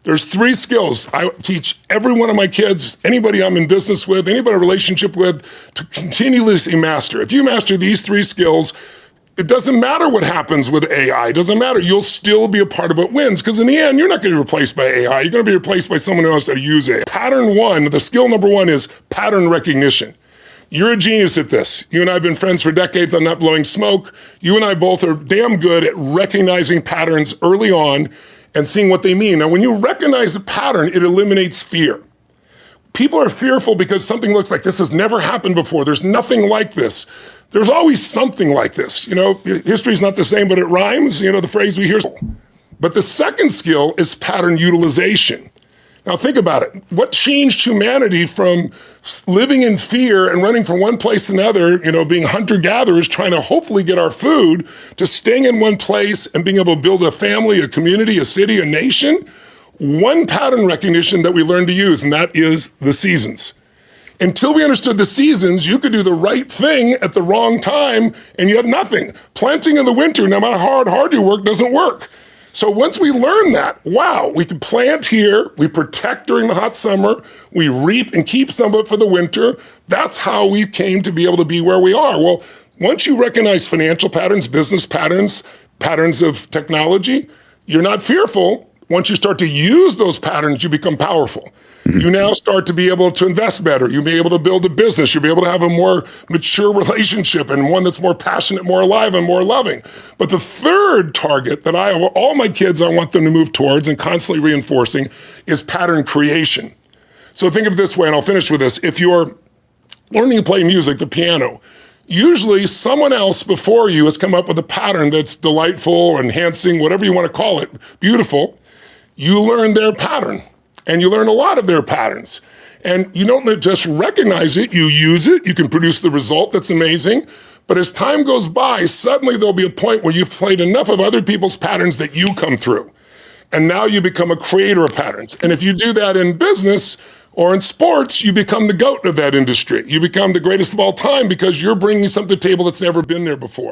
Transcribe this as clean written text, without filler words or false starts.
There's 3 skills I teach every one of my kids, anybody I'm in business with, anybody I'm in a relationship with, to continuously master. If you master these 3 skills, it doesn't matter what happens with AI. It doesn't matter. You'll still be a part of what wins, because in the end, you're not going to be replaced by AI. You're going to be replaced by someone who knows how to use it. Pattern 1, the skill number 1 is pattern recognition. You're a genius at this. You and I have been friends for decades. I'm not blowing smoke. You and I both are damn good at recognizing patterns early on and seeing what they mean. Now, when you recognize a pattern, it eliminates fear. People are fearful because something looks like this has never happened before. There's nothing like this. There's always something like this. History's not the same, but it rhymes, the phrase we hear. But the second skill is pattern utilization. Now think about it. What changed humanity from living in fear and running from one place to another, being hunter-gatherers, trying to hopefully get our food, to staying in one place and being able to build a family, a community, a city, a nation? One pattern recognition that we learned to use, and that is the seasons. Until we understood the seasons, you could do the right thing at the wrong time and you had nothing. Planting in the winter, no matter how hard you work, doesn't work. So once we learn that, wow, we can plant here, we protect during the hot summer, we reap and keep some of it for the winter. That's how we came to be able to be where we are. Well, once you recognize financial patterns, business patterns, patterns of technology, you're not fearful. Once you start to use those patterns, you become powerful. Mm-hmm. You now start to be able to invest better. You'll be able to build a business. You'll be able to have a more mature relationship, and one that's more passionate, more alive, and more loving. But the third target that all my kids, I want them to move towards and constantly reinforcing is pattern creation. So think of it this way, and I'll finish with this. If you're learning to play music, the piano, usually someone else before you has come up with a pattern that's delightful, enhancing, whatever you want to call it, beautiful. You learn their pattern, and you learn a lot of their patterns. And you don't just recognize it, you use it, you can produce the result that's amazing. But as time goes by, suddenly there'll be a point where you've played enough of other people's patterns that you come through. And now you become a creator of patterns. And if you do that in business or in sports, you become the GOAT of that industry. You become the greatest of all time because you're bringing something to the table that's never been there before.